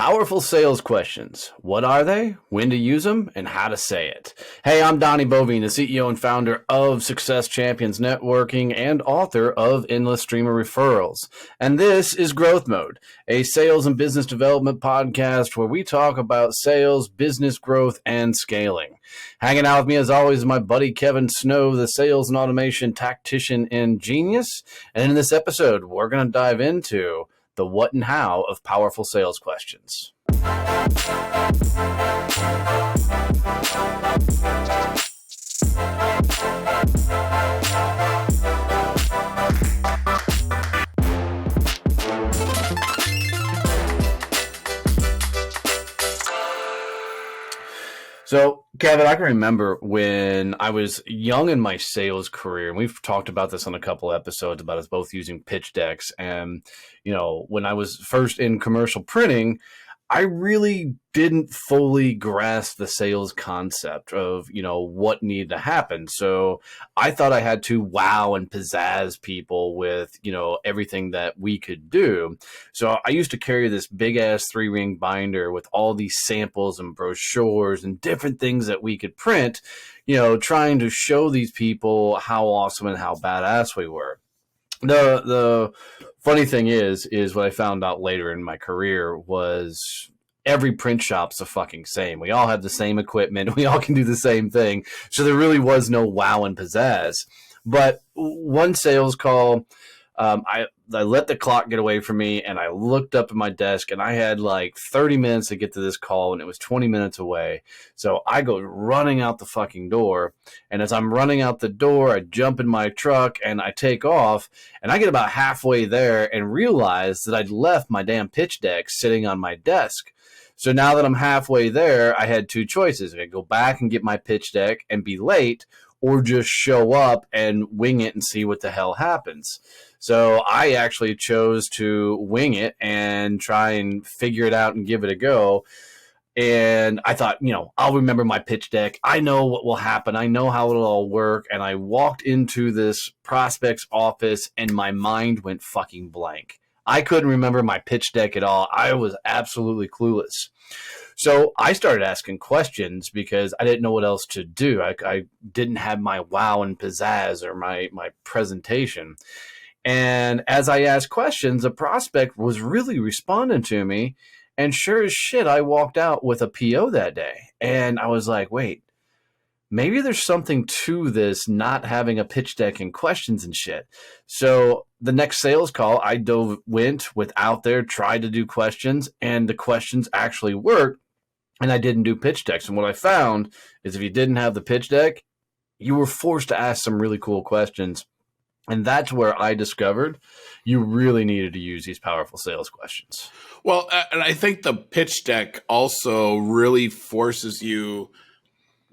Powerful sales questions. What are they? When to use them? And how to say it. Hey, I'm Donnie Bovine, the CEO and founder of Success Champions Networking and author of Endless Stream of Referrals. And this is Growth Mode, a sales and business development podcast where we talk about sales, business growth, and scaling. Hanging out with me as always is my buddy Kevin Snow, the sales and automation tactician and genius. And in this episode, we're going to dive into the what and how of powerful sales questions. So, Kevin, I can remember when I was young in my sales career, and we've talked about this on a couple episodes about us both using pitch decks. And, when I was first in commercial printing, I really didn't fully grasp the sales concept of, what needed to happen. So I thought I had to wow and pizzazz people with, everything that we could do. So I used to carry this big ass 3-ring binder with all these samples and brochures and different things that we could print, trying to show these people how awesome and how badass we were. The funny thing is what I found out later in my career was every print shop's the fucking same. We all have the same equipment. We all can do the same thing. So there really was no wow and pizzazz. But one sales call, I let the clock get away from me, and I looked up at my desk, and I had like 30 minutes to get to this call, and it was 20 minutes away. So I go running out the fucking door, and as I'm running out the door, I jump in my truck, and I take off, and I get about halfway there and realize that I'd left my damn pitch deck sitting on my desk. So now that I'm halfway there, I had two choices. I could go back and get my pitch deck and be late, or just show up and wing it and see what the hell happens. So I actually chose to wing it and try and figure it out and give it a go. And I thought, I'll remember my pitch deck. I know what will happen. I know how it'll all work. And I walked into this prospect's office and my mind went fucking blank. I couldn't remember my pitch deck at all. I was absolutely clueless. So I started asking questions because I didn't know what else to do. I didn't have my wow and pizzazz or my presentation. And as I asked questions, the prospect was really responding to me. And sure as shit, I walked out with a PO that day. And I was like, wait, maybe there's something to this not having a pitch deck and questions and shit. So the next sales call, I went without there, tried to do questions, and the questions actually worked. And I didn't do pitch decks. And what I found is if you didn't have the pitch deck, you were forced to ask some really cool questions. And that's where I discovered you really needed to use these powerful sales questions. Well, and I think the pitch deck also really forces you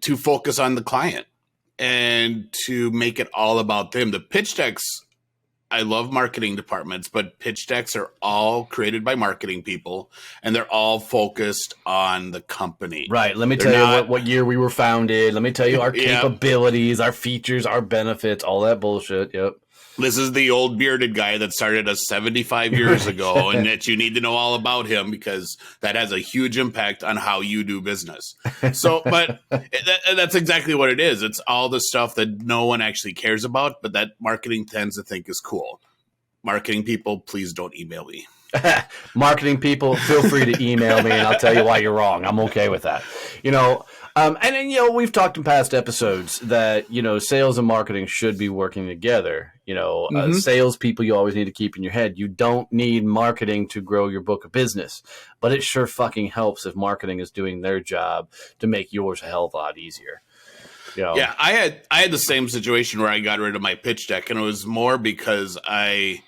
to focus on the client and to make it all about them. The pitch decks, I love marketing departments, but pitch decks are all created by marketing people, and they're all focused on the company. Right. Let me tell you what year we were founded. Let me tell you our capabilities, our features, our benefits, all that bullshit. Yep. This is the old bearded guy that started us 75 years ago, and that you need to know all about him because that has a huge impact on how you do business. So, but that's exactly what it is. It's all the stuff that no one actually cares about, but that marketing tends to think is cool. Marketing people, please don't email me. Marketing people, feel free to email me, and I'll tell you why you're wrong. I'm okay with that. We've talked in past episodes that, sales and marketing should be working together. Salespeople, you always need to keep in your head. You don't need marketing to grow your book of business, but it sure fucking helps if marketing is doing their job to make yours a hell of a lot easier. Yeah, I had the same situation where I got rid of my pitch deck, and it was more because I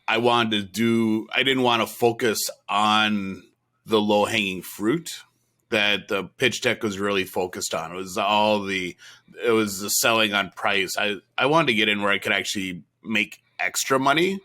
didn't want to focus on the low hanging fruit that the pitch deck was really focused on. It was the selling on price. I wanted to get in where I could actually make extra money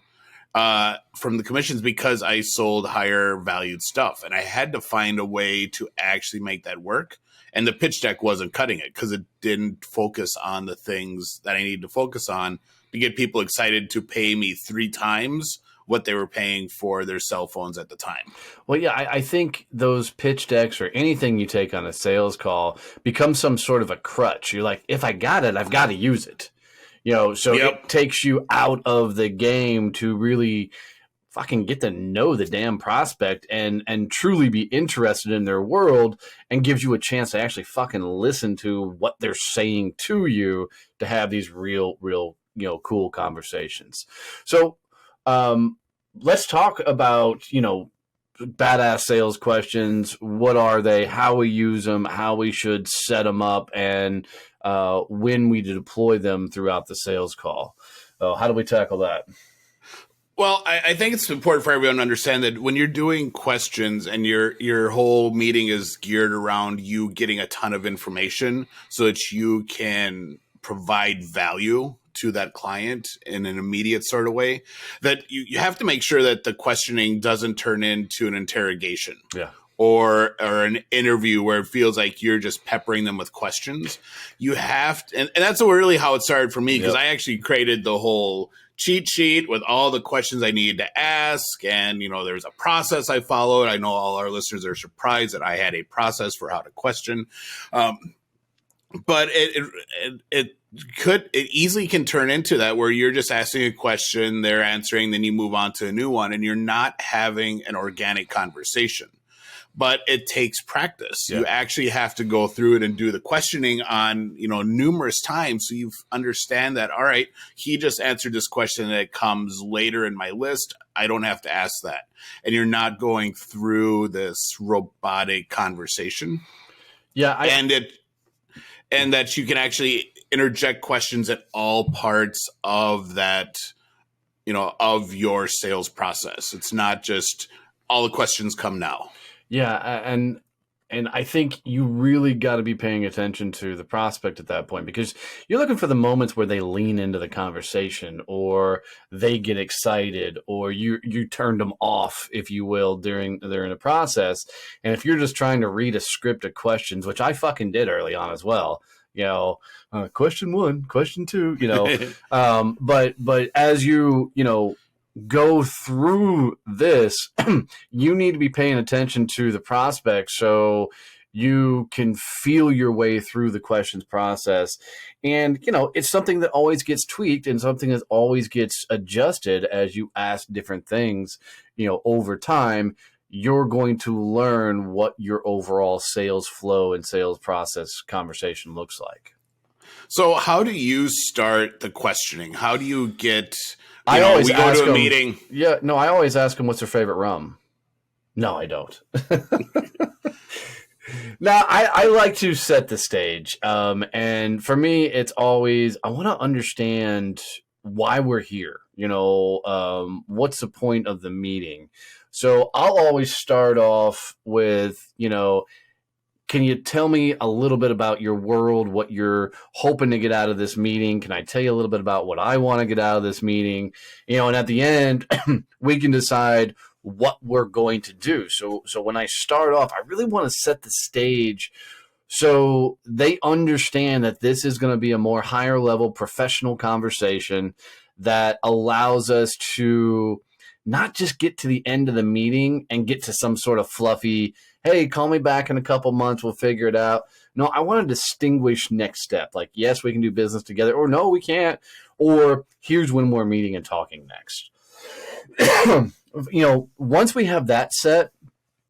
from the commissions because I sold higher valued stuff, and I had to find a way to actually make that work. And the pitch deck wasn't cutting it because it didn't focus on the things that I needed to focus on to get people excited to pay me 3 times what they were paying for their cell phones at the time. Well, yeah, I think those pitch decks or anything you take on a sales call becomes some sort of a crutch. You're like, if I got it, I've got to use it. So Yep. it takes you out of the game to really fucking get to know the damn prospect and truly be interested in their world, and gives you a chance to actually fucking listen to what they're saying to you, to have these real cool conversations. So let's talk about badass sales questions. What are they? How we use them? How we should set them up? And when we deploy them throughout the sales call. How do we tackle that? Well, I think it's important for everyone to understand that when you're doing questions and your whole meeting is geared around you getting a ton of information so that you can provide value to that client in an immediate sort of way, that you have to make sure that the questioning doesn't turn into an interrogation. Yeah. Or an interview where it feels like you're just peppering them with questions. You have to, and that's really how it started for me, because I actually created the whole cheat sheet with all the questions I needed to ask. And, there's a process I followed. I know all our listeners are surprised that I had a process for how to question. But it easily can turn into that, where you're just asking a question, they're answering, then you move on to a new one, and you're not having an organic conversation. But it takes practice. Yeah. You actually have to go through it and do the questioning on, numerous times. So you understand that, all right, he just answered this question that comes later in my list. I don't have to ask that. And you're not going through this robotic conversation. Yeah. And that you can actually interject questions at all parts of that, of your sales process. It's not just all the questions come now. Yeah, and I think you really got to be paying attention to the prospect at that point, because you're looking for the moments where they lean into the conversation, or they get excited, or you turned them off, if you will, during the process. And if you're just trying to read a script of questions, which I fucking did early on as well, question one, question two, but as you go through this, you need to be paying attention to the prospect so you can feel your way through the questions process. And, it's something that always gets tweaked and something that always gets adjusted as you ask different things, over time. You're going to learn what your overall sales flow and sales process conversation looks like. So how do you start the questioning? How do you get... I always we go ask to a them, meeting. Yeah, no, I always ask them what's their favorite rum. No, I don't. Now, I like to set the stage. And for me, it's always, I want to understand why we're here. What's the point of the meeting? So I'll always start off with, can you tell me a little bit about your world, what you're hoping to get out of this meeting? Can I tell you a little bit about what I want to get out of this meeting? And at the end, we can decide what we're going to do. So when I start off, I really want to set the stage so they understand that this is going to be a more higher level professional conversation that allows us to not just get to the end of the meeting and get to some sort of fluffy, hey, call me back in a couple months, we'll figure it out. No, I want to distinguish next step. Like, yes, we can do business together, or no, we can't. Or here's when we're meeting and talking next. Once we have that set,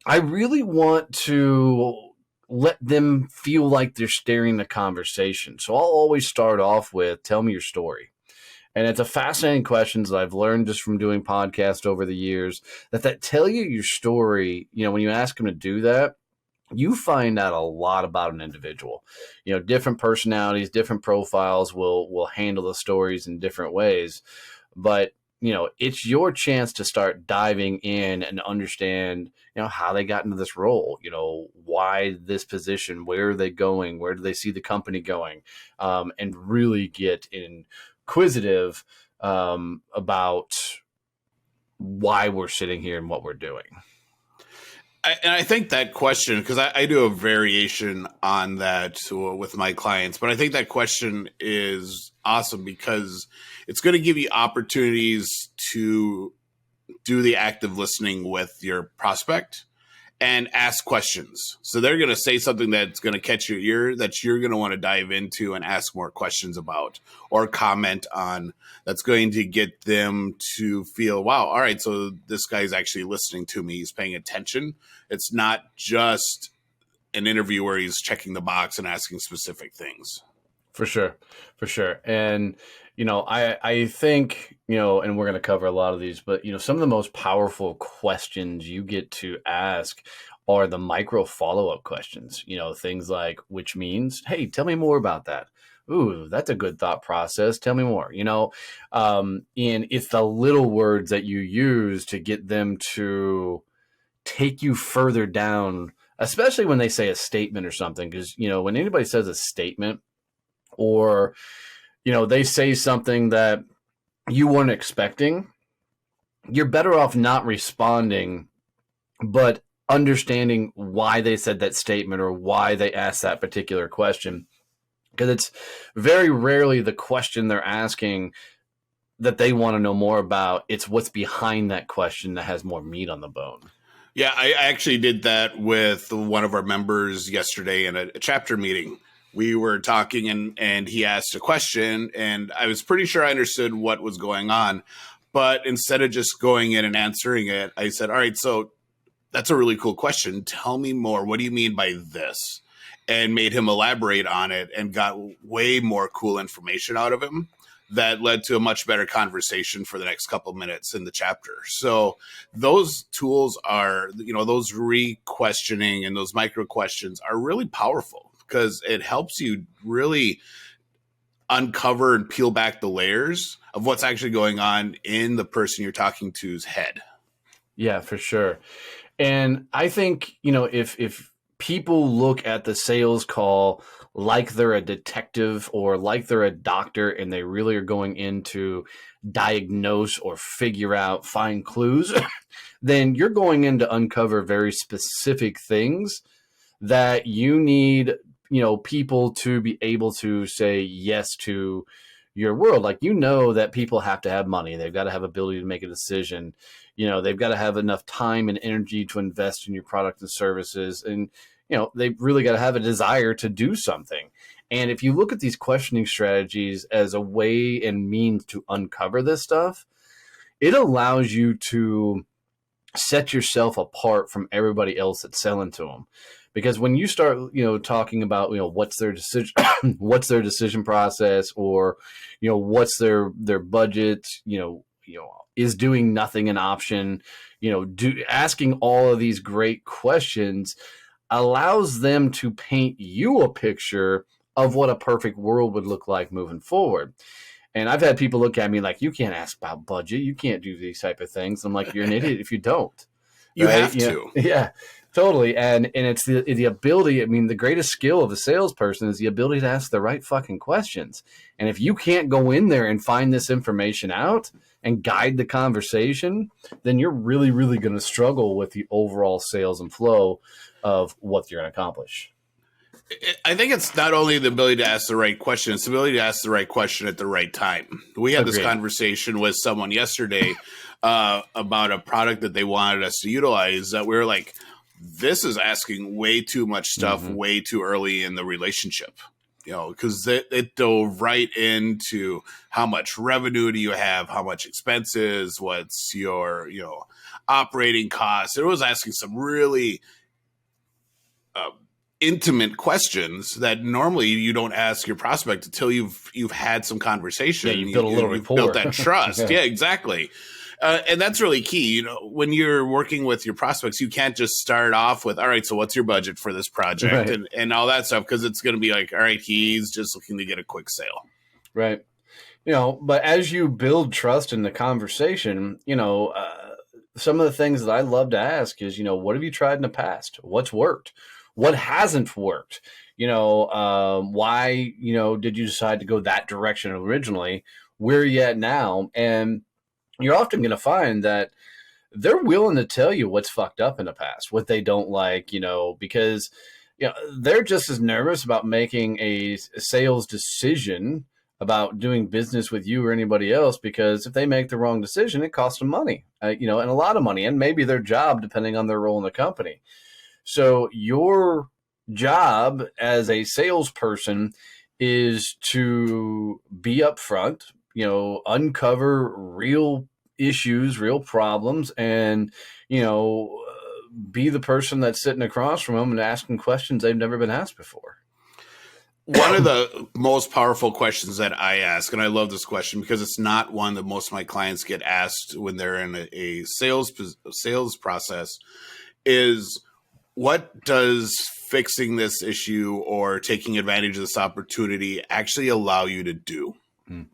I really want to let them feel like they're steering the conversation. So I'll always start off with, tell me your story. And it's a fascinating question that I've learned just from doing podcasts over the years, that tell you your story, when you ask them to do that, you find out a lot about an individual. Different personalities, different profiles will handle the stories in different ways. But, it's your chance to start diving in and understand, how they got into this role, why this position, where are they going, where do they see the company going, and really get inquisitive about why we're sitting here and what we're doing. And I think that question, because I do a variation on that with my clients, but I think that question is awesome because it's going to give you opportunities to do the active listening with your prospect and ask questions. So they're going to say something that's going to catch your ear that you're going to want to dive into and ask more questions about or comment on. That's going to get them to feel, wow, all right, so this guy's actually listening to me. He's paying attention. It's not just an interview where he's checking the box and asking specific things. For sure. For sure. And, I think, and we're going to cover a lot of these, but, some of the most powerful questions you get to ask are the micro follow-up questions, things like, which means, hey, tell me more about that. Ooh, that's a good thought process. Tell me more, and it's the little words that you use to get them to take you further down, especially when they say a statement or something. Because, when anybody says a statement, or, they say something that you weren't expecting, you're better off not responding, but understanding why they said that statement or why they asked that particular question. Because it's very rarely the question they're asking that they want to know more about. It's what's behind that question that has more meat on the bone. Yeah, I actually did that with one of our members yesterday in a chapter meeting. We were talking and he asked a question and I was pretty sure I understood what was going on. But instead of just going in and answering it, I said, all right, so that's a really cool question. Tell me more. What do you mean by this? And made him elaborate on it and got way more cool information out of him that led to a much better conversation for the next couple of minutes in the chapter. So those tools are, those re-questioning and those micro questions are really powerful, because it helps you really uncover and peel back the layers of what's actually going on in the person you're talking to's head. Yeah, for sure. And I think, if people look at the sales call like they're a detective or like they're a doctor and they really are going in to diagnose or figure out, find clues, then you're going in to uncover very specific things that you need people to be able to say yes to your world. Like, that people have to have money. They've got to have ability to make a decision. They've got to have enough time and energy to invest in your product and services. And, they've really got to have a desire to do something. And if you look at these questioning strategies as a way and means to uncover this stuff, it allows you to set yourself apart from everybody else that's selling to them. Because when you start, talking about, what's their decision, what's their decision process, or, what's their budget, is doing nothing an option, asking all of these great questions allows them to paint you a picture of what a perfect world would look like moving forward. And I've had people look at me like, you can't ask about budget. You can't do these type of things. I'm like, you're an idiot if you don't. You right? have to. Yeah, totally. And it's the ability. I mean, the greatest skill of a salesperson is the ability to ask the right fucking questions. And if you can't go in there and find this information out and guide the conversation, then you're really, really going to struggle with the overall sales and flow of what you're going to accomplish. I think it's not only the ability to ask the right question, it's the ability to ask the right question at the right time. We had this conversation with someone yesterday about a product that they wanted us to utilize that we were like, this is asking way too much stuff way too early in the relationship. Because it dove right into how much revenue do you have, how much expenses, what's your operating costs. It was asking some really intimate questions that normally you don't ask your prospect until you've had some conversation. Yeah, you built a little rapport. Built that trust. Yeah, exactly. And that's really key. When you're working with your prospects, you can't just start off with, all right, so what's your budget for this project, right, and all that stuff, because it's going to be like, all right, he's just looking to get a quick sale. Right. But as you build trust in the conversation, some of the things that I love to ask is, what have you tried in the past? What's worked? What hasn't worked? Why, did you decide to go that direction originally? Where are you at now? And you're often going to find that they're willing to tell you what's fucked up in the past, what they don't like, because they're just as nervous about making a sales decision about doing business with you or anybody else, because if they make the wrong decision, it costs them money, and a lot of money, and maybe their job, depending on their role in the company. So your job as a salesperson is to be upfront, uncover real issues, real problems, and, be the person that's sitting across from them and asking questions they've never been asked before. One of the most powerful questions that I ask, and I love this question because it's not one that most of my clients get asked when they're in a sales process, is what does fixing this issue or taking advantage of this opportunity actually allow you to do? Mm.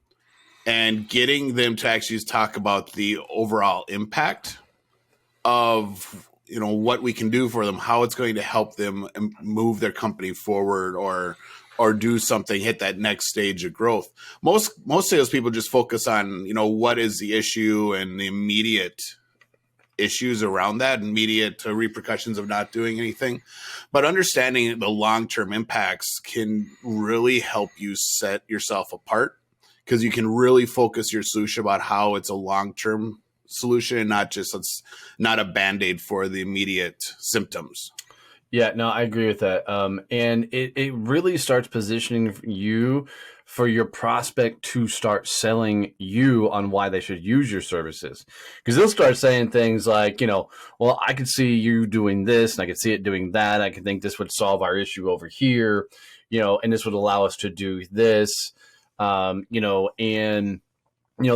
And getting them to actually talk about the overall impact of what we can do for them, how it's going to help them move their company forward or do something, hit that next stage of growth. Most salespeople just focus on, what is the issue and the immediate issues around that, immediate repercussions of not doing anything. But understanding the long-term impacts can really help you set yourself apart, because you can really focus your solution about how it's a long-term solution and it's not a Band-Aid for the immediate symptoms. Yeah, no, I agree with that. And it really starts positioning you for your prospect to start selling you on why they should use your services. Because they'll start saying things like, well, I could see you doing this and I could see it doing that. I could think this would solve our issue over here, and this would allow us to do this, and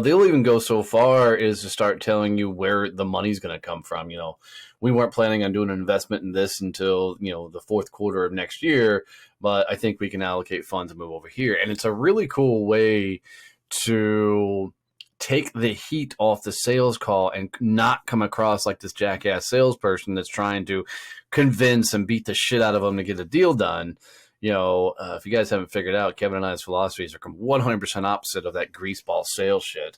they'll even go so far as to start telling you where the money's going to come from. We weren't planning on doing an investment in this until, the fourth quarter of next year, but I think we can allocate funds and move over here. And it's a really cool way to take the heat off the sales call and not come across like this jackass salesperson that's trying to convince and beat the shit out of them to get a deal done. If you guys haven't figured out, Kevin and I's philosophies are 100% opposite of that greaseball sales shit,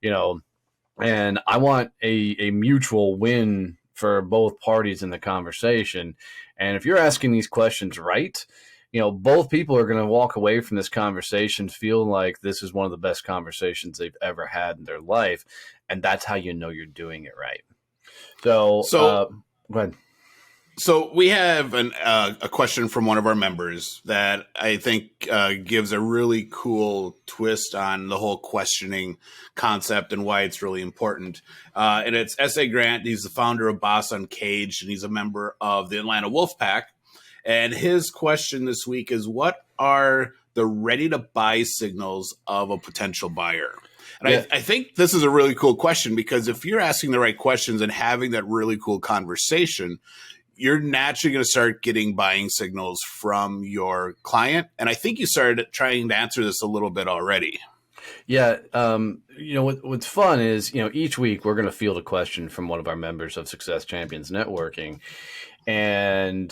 and I want a mutual win for both parties in the conversation. And if you're asking these questions right, both people are going to walk away from this conversation feeling like this is one of the best conversations they've ever had in their life. And that's how you know you're doing it right. So go ahead. So we have a question from one of our members that I think gives a really cool twist on the whole questioning concept and why it's really important. And it's S.A. Grant. He's the founder of Boss Uncaged, and he's a member of the Atlanta Wolfpack. And his question this week is, what are the ready-to-buy signals of a potential buyer? And yeah. I think this is a really cool question, because if you're asking the right questions and having that really cool conversation, you're naturally going to start getting buying signals from your client. And I think you started trying to answer this a little bit already. Yeah. What's fun is, each week we're going to field a question from one of our members of Success Champions Networking. And,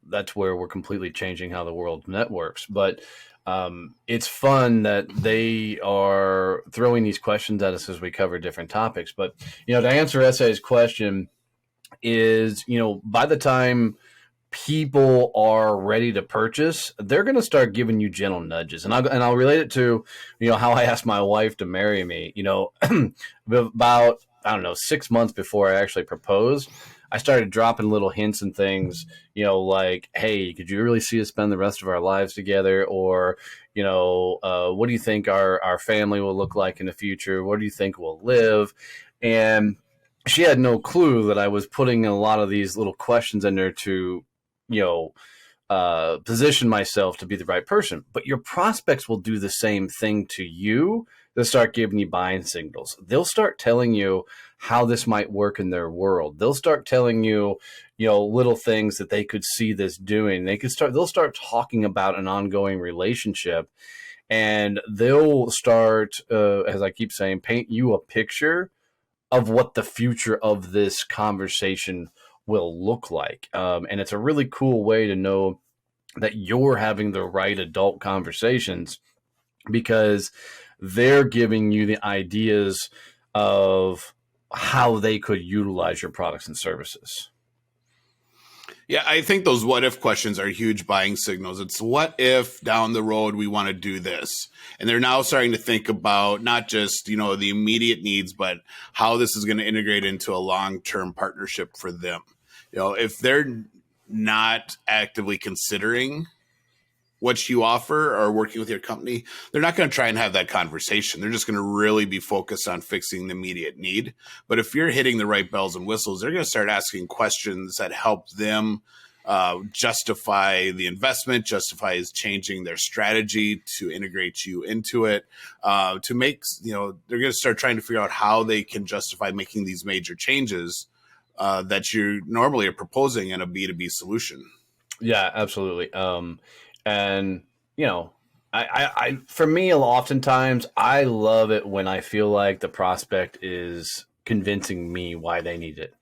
that's where we're completely changing how the world networks. But it's fun that they are throwing these questions at us as we cover different topics. But, to answer S.A.'s question, is, by the time people are ready to purchase, they're going to start giving you gentle nudges. And I'll relate it to, how I asked my wife to marry me, about, 6 months before I actually proposed. I started dropping little hints and things, like, hey, could you really see us spend the rest of our lives together? Or, what do you think our family will look like in the future? What do you think we'll live? And she had no clue that I was putting a lot of these little questions in there to, position myself to be the right person. But your prospects will do the same thing to you. They'll start giving you buying signals. They'll start telling you how this might work in their world. They'll start telling you, little things that they could see this doing. They'll start talking about an ongoing relationship, and they'll start, as I keep saying, paint you a picture of what the future of this conversation will look like. And it's a really cool way to know that you're having the right adult conversations, because they're giving you the ideas of how they could utilize your products and services. Yeah, I think those what if questions are huge buying signals. It's what if down the road we want to do this? And they're now starting to think about not just, the immediate needs, but how this is going to integrate into a long-term partnership for them. If they're not actively considering what you offer or working with your company, they're not going to try and have that conversation. They're just going to really be focused on fixing the immediate need. But if you're hitting the right bells and whistles, they're going to start asking questions that help them justify the investment, justify changing their strategy to integrate you into it, to make, they're going to start trying to figure out how they can justify making these major changes that you normally are proposing in a B2B solution. Yeah, absolutely. And I for me, oftentimes I love it when I feel like the prospect is convincing me why they need it.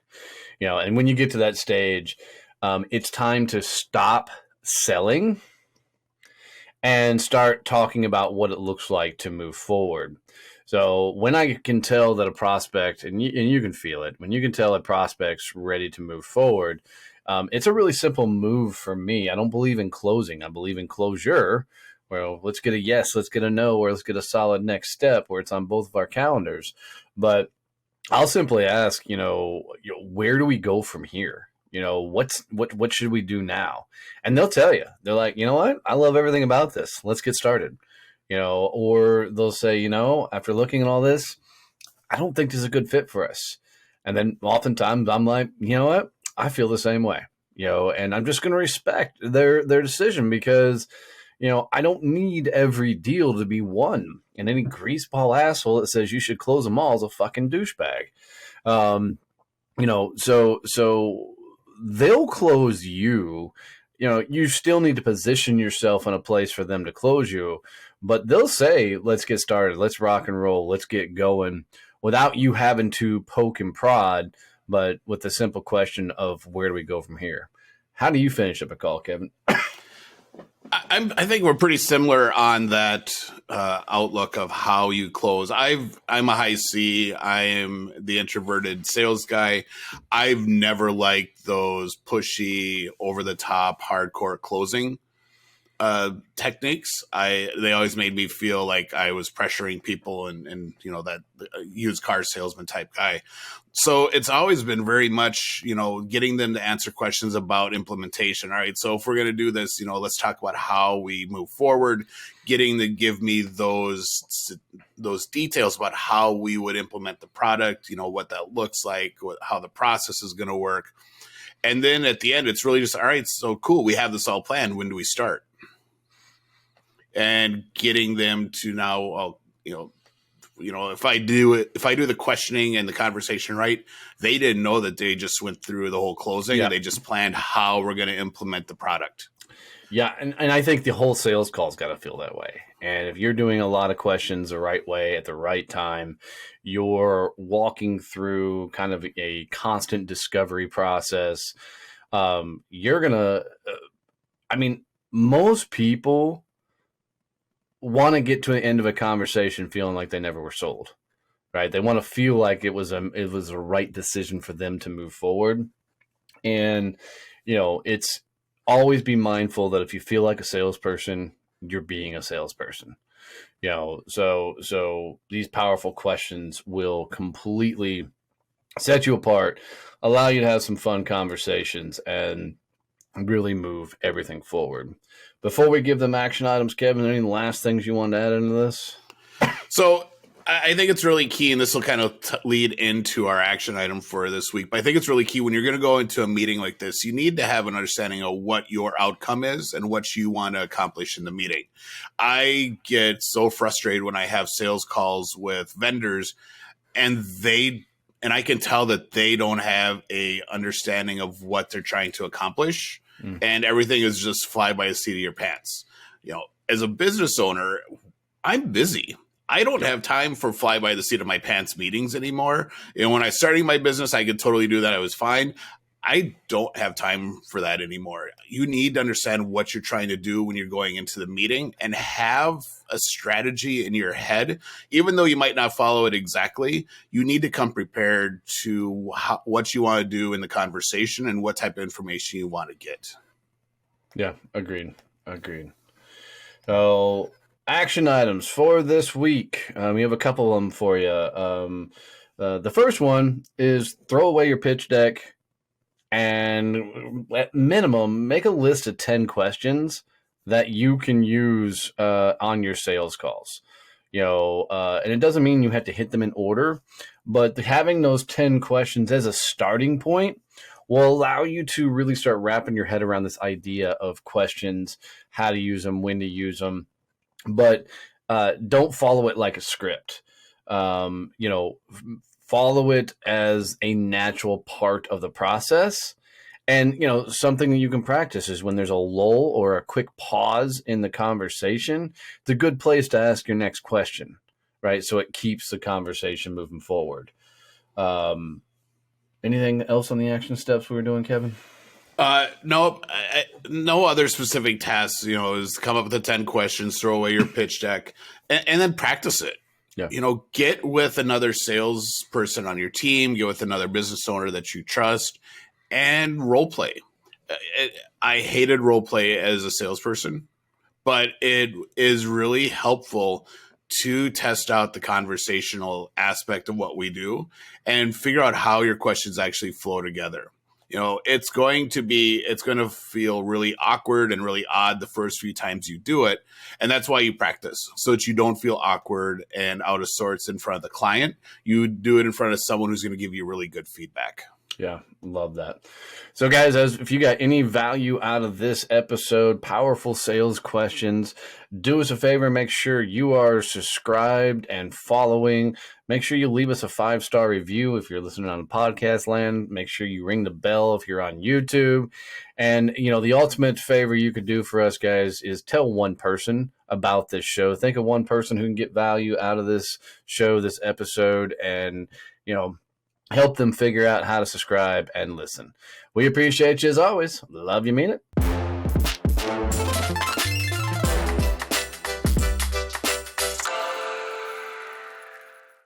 And when you get to that stage, it's time to stop selling and start talking about what it looks like to move forward. So when I can tell that a prospect, and you can feel it, when you can tell a prospect's ready to move forward, it's a really simple move for me. I don't believe in closing. I believe in closure. Well, let's get a yes, let's get a no, or let's get a solid next step where it's on both of our calendars. But I'll simply ask, where do we go from here? What should we do now? And they'll tell you. They're like, you know what? I love everything about this. Let's get started. Or they'll say, after looking at all this, I don't think this is a good fit for us. And then oftentimes I'm like, you know what? I feel the same way, and I'm just going to respect their decision because, I don't need every deal to be won. And any greaseball asshole that says you should close them all is a fucking douchebag. So they'll close you. You still need to position yourself in a place for them to close you, but they'll say, let's get started. Let's rock and roll. Let's get going without you having to poke and prod, but with the simple question of where do we go from here? How do you finish up a call, Kevin? I think we're pretty similar on that outlook of how you close. I'm a high C. I am the introverted sales guy. I've never liked those pushy, over the top, hardcore closing techniques. They always made me feel like I was pressuring people and that used car salesman type guy. So it's always been very much, getting them to answer questions about implementation. All right, so if we're going to do this, let's talk about how we move forward, getting to give me those details about how we would implement the product, what that looks like, how the process is going to work. And then at the end, it's really just, all right, so cool, we have this all planned. When do we start? And getting them to now, if I do the questioning and the conversation right, they didn't know that they just went through the whole closing. And they just planned how we're going to implement the product. Yeah, and I think the whole sales call's got to feel that way. And if you're doing a lot of questions the right way at the right time, you're walking through kind of a constant discovery process. You're going to, most people want to get to the end of a conversation feeling like they never were sold, right? They want to feel like it was a right decision for them to move forward. And, it's always be mindful that if you feel like a salesperson, you're being a salesperson. So these powerful questions will completely set you apart, allow you to have some fun conversations, and really move everything forward. Before we give them action items, Kevin, any last things you want to add into this? So I think it's really key, and this will kind of lead into our action item for this week. But I think it's really key when you're going to go into a meeting like this, you need to have an understanding of what your outcome is and what you want to accomplish in the meeting. I get so frustrated when I have sales calls with vendors, and I can tell that they don't have a understanding of what they're trying to accomplish. And everything is just fly by the seat of your pants. As a business owner, I'm busy. I don't have time for fly by the seat of my pants meetings anymore. When I started my business, I could totally do that. I was fine. I don't have time for that anymore. You need to understand what you're trying to do when you're going into the meeting and have a strategy in your head. Even though you might not follow it exactly, you need to come prepared to what you want to do in the conversation and what type of information you want to get. Yeah, agreed. So, action items for this week. We have a couple of them for you. The first one is throw away your pitch deck and at minimum make a list of 10 questions that you can use on your sales calls. And it doesn't mean you have to hit them in order, but having those 10 questions as a starting point will allow you to really start wrapping your head around this idea of questions, how to use them, when to use them. But don't follow it like a script. Follow it as a natural part of the process. And, something that you can practice is when there's a lull or a quick pause in the conversation, it's a good place to ask your next question, right? So it keeps the conversation moving forward. Anything else on the action steps we were doing, Kevin? No, no other specific tasks, is come up with the 10 questions, throw away your pitch deck, and then practice it. Yeah. Get with another salesperson on your team, get with another business owner that you trust, and role play. I hated role play as a salesperson, but it is really helpful to test out the conversational aspect of what we do and figure out how your questions actually flow together. It's going to feel really awkward and really odd the first few times you do it. And that's why you practice, so that you don't feel awkward and out of sorts in front of the client. You do it in front of someone who's going to give you really good feedback. Yeah, love that. So guys, if you got any value out of this episode, powerful sales questions, do us a favor, make sure you are subscribed and following. Make sure you leave us a 5-star review if you're listening on podcast land. Make sure you ring the bell if you're on YouTube. And, the ultimate favor you could do for us, guys, is tell one person about this show. Think of one person who can get value out of this show, this episode, and, help them figure out how to subscribe and listen. We appreciate you as always. Love you, mean it.